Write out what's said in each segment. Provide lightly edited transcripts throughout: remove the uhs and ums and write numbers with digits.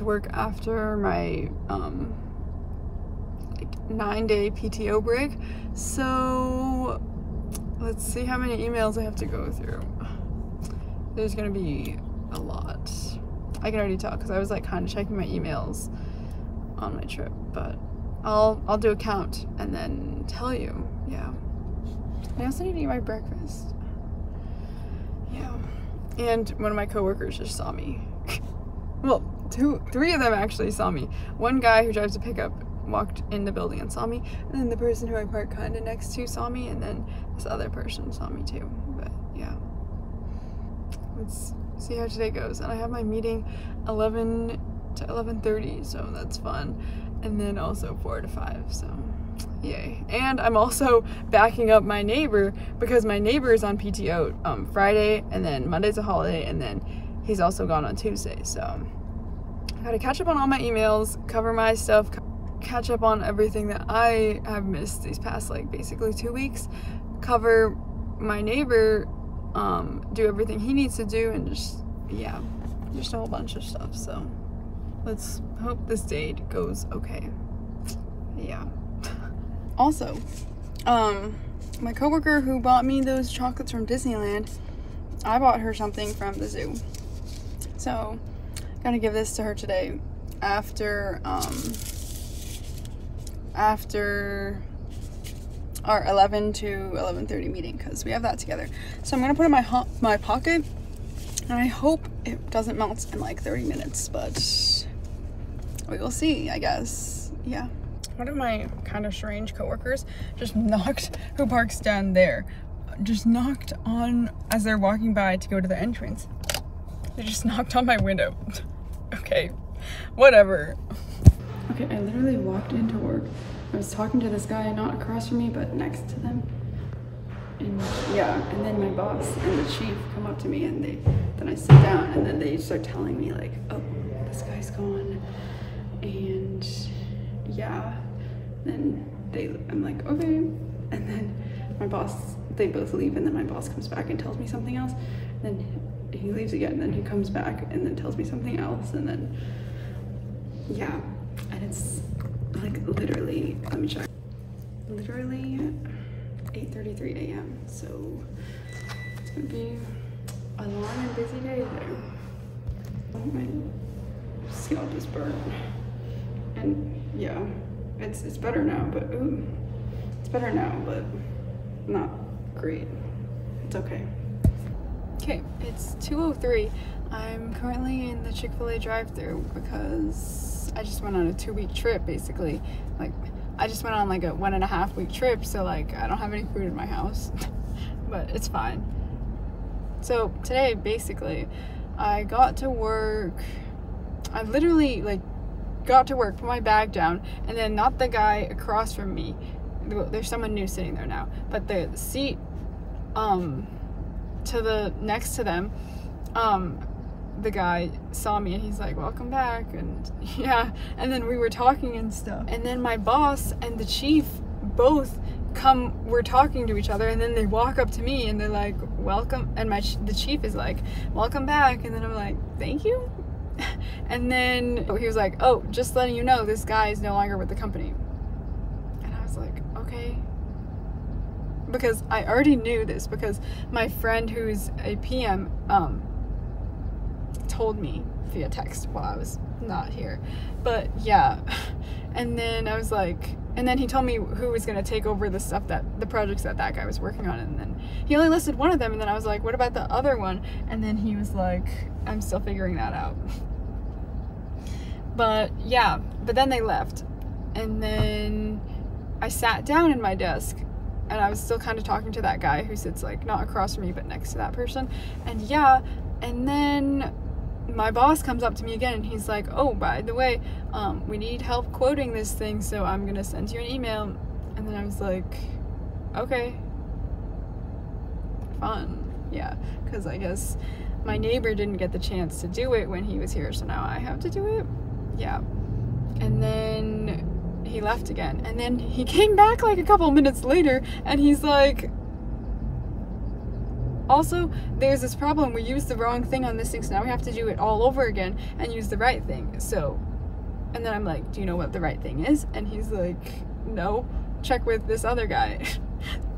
work after my like 9-day PTO break. So let's see how many emails I have to go through. There's gonna be a lot. I can already tell because I was like kind of checking my emails on my trip, but I'll do a count and then tell you. Yeah. I also need to eat my breakfast. Yeah. And one of my coworkers just saw me. Well, three of them actually saw me. One guy who drives a pickup walked in the building and saw me, and then the person who I parked kind of next to saw me, and then this other person saw me too. But yeah, let's see how today goes. And I have my meeting 11 to 11:30, so that's fun. And then also 4 to 5, so yay. And I'm also backing up my neighbor because my neighbor is on PTO Friday, and then Monday's a holiday, and then he's also gone on Tuesday. So I gotta catch up on all my emails, cover my stuff, catch up on everything that I have missed these past like basically 2 weeks, cover my neighbor, do everything he needs to do, and just yeah, just a whole bunch of stuff. So let's hope this date goes okay. Yeah. Also, my coworker who bought me those chocolates from Disneyland, I bought her something from the zoo. So, gonna give this to her today after our 11 to 11:30 meeting, because we have that together. So I'm gonna put it in my pocket, and I hope it doesn't melt in like 30 minutes, but we will see, I guess. Yeah. One of my kind of strange coworkers just knocked, who parks down there, just knocked on as they're walking by to go to the entrance. They just knocked on my window. Okay, whatever. Okay, I literally walked into work. I was talking to this guy, not across from me, but next to them. And yeah, and then my boss and the chief come up to me, and then I sit down, and then they start telling me like, oh, this guy's gone. And yeah, then I'm like, okay. And then my boss, they both leave, and then my boss comes back and tells me something else. Then he leaves again, and then he comes back and then tells me something else, and then yeah, and it's like literally, let me check, literally 8:33 a.m. So it's gonna be a long and busy day today. My scalp is burnt, and yeah, it's better now, but ooh, it's better now, but not great. It's okay. Okay, it's 2:03. I'm currently in the Chick-fil-A drive-thru because I just went on a 2-week trip, basically. Like, I just went on like a 1.5-week trip, so like I don't have any food in my house, but it's fine. So today, basically, I got to work. I literally like got to work, put my bag down, and then not the guy across from me. There's someone new sitting there now, but the seat to the next to them, the guy saw me and he's like, welcome back, and yeah, and then we were talking and stuff, and then my boss and the chief both we're talking to each other, and then they walk up to me and they're like, welcome, and the chief is like, welcome back, and then I'm like, thank you. And then he was like, oh, just letting you know, this guy is no longer with the company. And I was like, okay. Because I already knew this, because my friend who's a PM told me via text while I was not here. But yeah, and then I was like, and then he told me who was going to take over the stuff, the projects that guy was working on, and then he only listed one of them, and then I was like, what about the other one? And then he was like, I'm still figuring that out. But yeah, but then they left, and then I sat down in my desk, and I was still kind of talking to that guy who sits like not across from me but next to that person. And yeah, and then my boss comes up to me again, and he's like, oh, by the way, we need help quoting this thing, so I'm gonna send you an email. And then I was like, okay, fun. Yeah, because I guess my neighbor didn't get the chance to do it when he was here, so now I have to do it. Yeah. And then he left again, and then he came back like a couple minutes later, and he's like, Also, there's this problem, we used the wrong thing on this thing, so now we have to do it all over again and use the right thing. So, and then I'm like, do you know what the right thing is? And he's like, no, check with this other guy.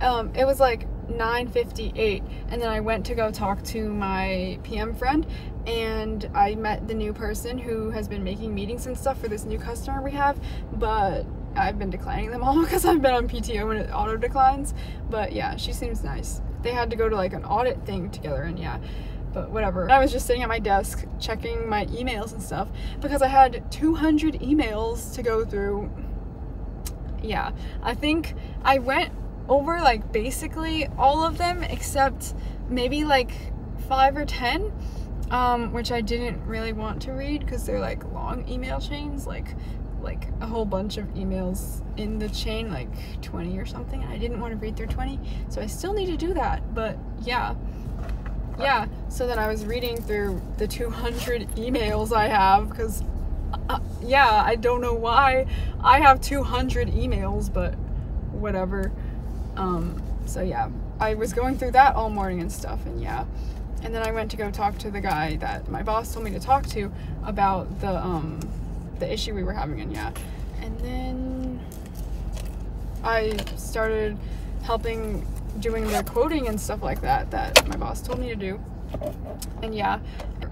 It was like 9:58, and then I went to go talk to my PM friend, and I met the new person who has been making meetings and stuff for this new customer we have, but I've been declining them all because I've been on PTO and it auto declines. But yeah, she seems nice. They had to go to like an audit thing together, and yeah, but whatever. I was just sitting at my desk checking my emails and stuff because I had 200 emails to go through. Yeah, I think I went over like basically all of them except maybe like 5 or 10, which I didn't really want to read because they're like long email chains, like a whole bunch of emails in the chain, like 20 or something, and I didn't want to read through 20, so I still need to do that. But yeah, so then I was reading through the 200 emails I have because yeah, I don't know why I have 200 emails, but whatever. So yeah, I was going through that all morning and stuff, and yeah, and then I went to go talk to the guy that my boss told me to talk to about the issue we were having, and yeah, and then I started helping doing the quoting and stuff like that my boss told me to do, and yeah,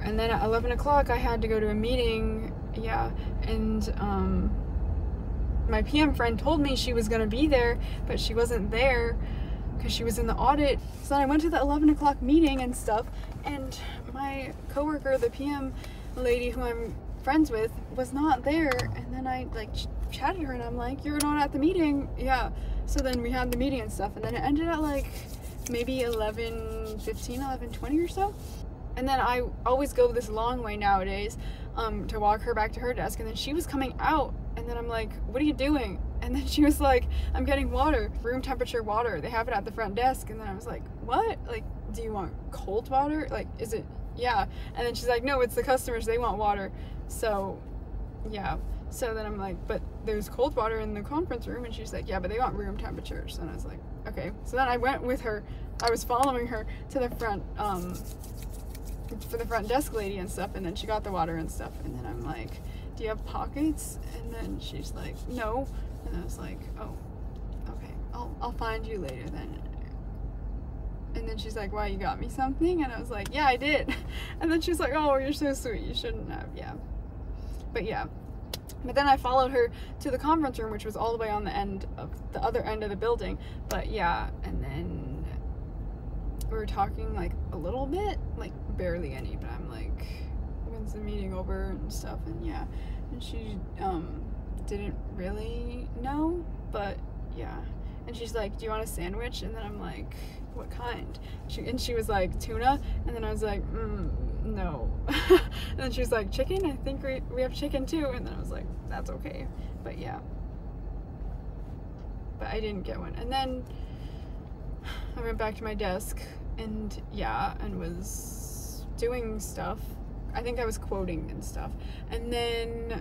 and then at 11 o'clock I had to go to a meeting, yeah, and my PM friend told me she was gonna be there, but she wasn't there because she was in the audit. So then I went to the 11 o'clock meeting and stuff, and my coworker, the PM lady who I'm friends with, was not there. And then I like chatted her and I'm like, you're not at the meeting? Yeah. So then we had the meeting and stuff, and then it ended at like maybe 11:15, 11:20 or so. And then I always go this long way nowadays to walk her back to her desk, and then she was coming out, and then I'm like, what are you doing? And then she was like, I'm getting water, room temperature water. They have it at the front desk. And then I was like, what? Like, do you want cold water? Like, is it? Yeah. And then she's like, no, it's the customers, they want water. So yeah. So then I'm like, but there's cold water in the conference room. And she's like, yeah, but they want room temperatures. And I was like, okay. So then I went with her. I was following her to the front, for the front desk lady and stuff. And then she got the water and stuff. And then I'm like, do you have pockets? And then she's like, no. And I was like, oh, okay, I'll find you later then. And then she's like, why, you got me something? And I was like, yeah, I did. And then she's like, oh, you're so sweet, you shouldn't have. Yeah. But yeah. But then I followed her to the conference room, which was all the way on the other end of the building. But yeah, and then we were talking like a little bit, like barely any, but I'm like, when's the meeting over and stuff? And yeah, and she didn't really know, but yeah. And she's like, do you want a sandwich? And then I'm like, what kind? And she was like, tuna. And then I was like, no. And then she was like, chicken? I think we have chicken too. And then I was like, that's okay. But yeah, but I didn't get one. And then I went back to my desk, and yeah, and was doing stuff. I think I was quoting and stuff. And then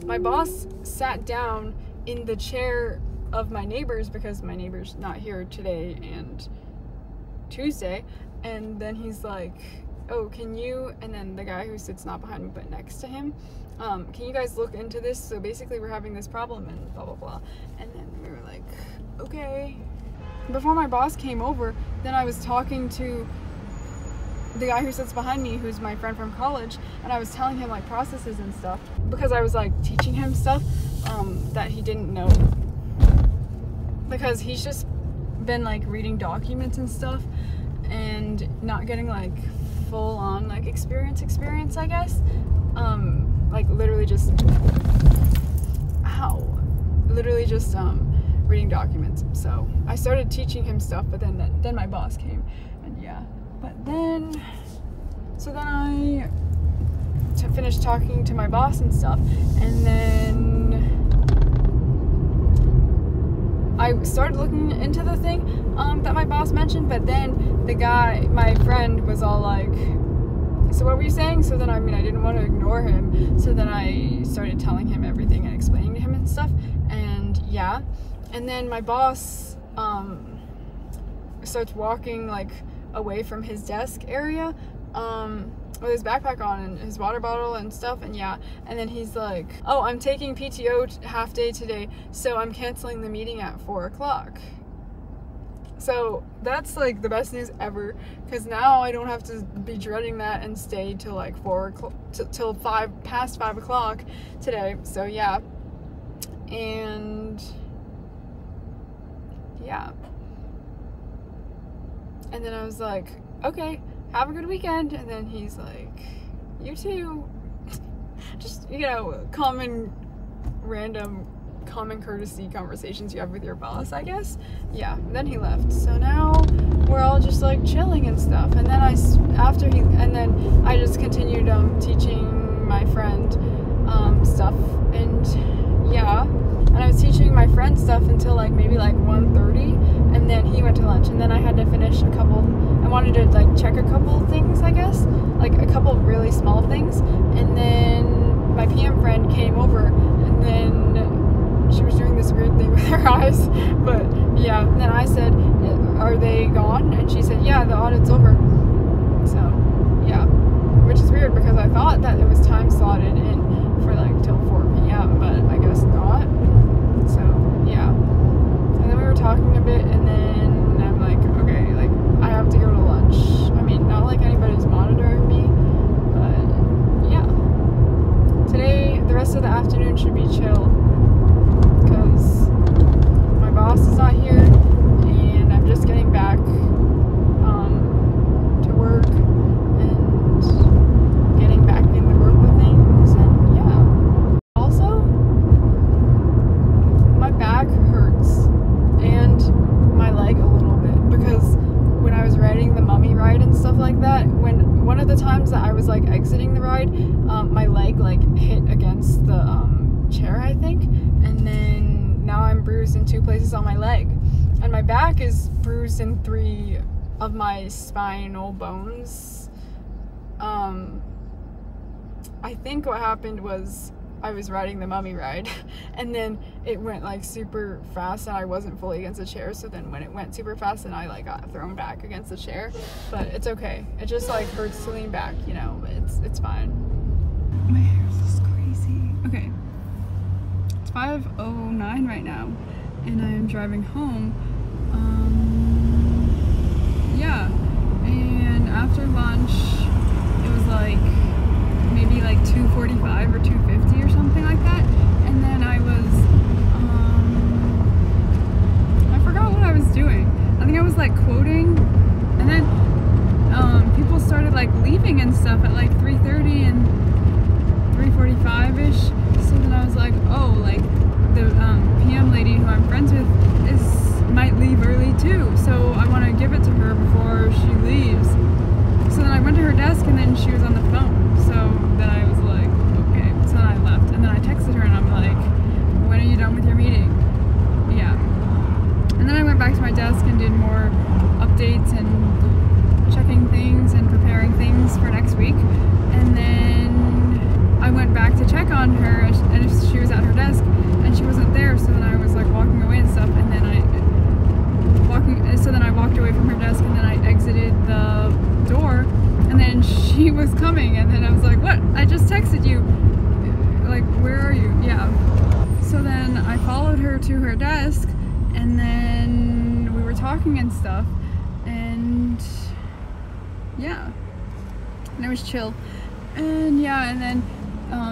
my boss sat down in the chair of my neighbor's because my neighbor's not here today and Tuesday. And then he's like, oh, can you, and then the guy who sits not behind me but next to him, can you guys look into this? So basically we're having this problem and blah blah blah. And then we were like, okay. Before my boss came over, then I was talking to the guy who sits behind me, who's my friend from college, and I was telling him like processes and stuff because I was like teaching him stuff that he didn't know, because he's just been like reading documents and stuff and not getting like full on like experience I guess, like literally just reading documents. So I started teaching him stuff, but then my boss came, and yeah. But then, so then I finished talking to my boss and stuff, and then I started looking into the thing that my boss mentioned, but then the guy, my friend, was all like, so what were you saying? So then, I mean, I didn't want to ignore him, so then I started telling him everything and explaining to him and stuff, and yeah. And then my boss starts walking like away from his desk area with his backpack on and his water bottle and stuff, and yeah, and then he's like, oh, I'm taking PTO half day today, so I'm canceling the meeting at 4 o'clock. So that's like the best news ever, because now I don't have to be dreading that and stay till like 4 o'clock till past 5 o'clock today. So yeah, and yeah, and then I was like, okay, have a good weekend. And then he's like, you too. Just, you know, random common courtesy conversations you have with your boss, I guess. Yeah, and then he left. So now we're all just like chilling and stuff. And then I just continued teaching my friend stuff, and yeah, and I was teaching my friend stuff until like maybe like 1:30, and then he went to lunch, and then I had to finish I wanted to like check a couple things, I guess, like a couple really small things, and then my PM friend came over, and then she was doing this weird thing with her eyes, but yeah, and then I said, are they gone? And she said, yeah, the audit's over. So yeah, which is weird because I thought that it was time slotted in for like till 4 p.m, but I guess not. So yeah, and then we were talking a bit, and then I'm like, okay, like I have to go to lunch. I mean, not like anybody's monitoring me, but yeah, today the rest of the afternoon should be chill because my boss is not here, and I'm just getting back to work and getting back in the work of things, and yeah. Also, my back hurts and my leg a little bit because when I was riding the mummy ride and stuff like that, when one of the times that I was like exiting the ride, my leg like hit against the chair, I think, and then now I'm bruised in 2 places on my leg, and my back is bruised in 3 of my spinal bones. I think what happened was I was riding the mummy ride and then it went like super fast and I wasn't fully against the chair, so then when it went super fast and I like got thrown back against the chair, but it's okay. It just like hurts to lean back, you know, but it's fine. My hair is crazy. Okay, it's 5:09 right now and I am driving home. Yeah, and after lunch it was like maybe like 2:45 or 2:50 or something like that, and then I was I forgot what I was doing. I think I was like quoting, and then people started like leaving and stuff at like 3:30 and 3:45ish, so then I was like, oh, like the PM lady who I'm friends with might leave early too, so I want to give it to her before she leaves. So then I went to her desk and then she was on the phone, so then I was like, okay, so then I left, and then I texted her and I'm like, when are you done with your meeting? Yeah, and then I went back to my desk and did more updates and checking things and preparing things for next week, and then I went back to check on her, and if she was at her desk and she wasn't there, so then I was like walking away and stuff, and then so then I walked away from her desk and then I exited the door, and then she was coming, and then I was like, what? I just texted you, like, where are you? Yeah. So then I followed her to her desk, and then we were talking and stuff, and yeah, and it was chill, and yeah, and then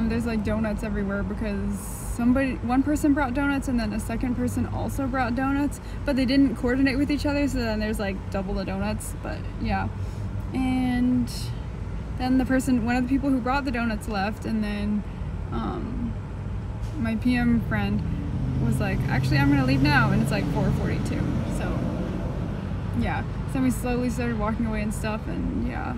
there's like donuts everywhere because one person brought donuts and then a second person also brought donuts, but they didn't coordinate with each other, so then there's like double the donuts, but yeah. And then one of the people who brought the donuts left, and then my PM friend was like, actually I'm gonna leave now, and it's like 4:42, so yeah. So we slowly started walking away and stuff, and yeah.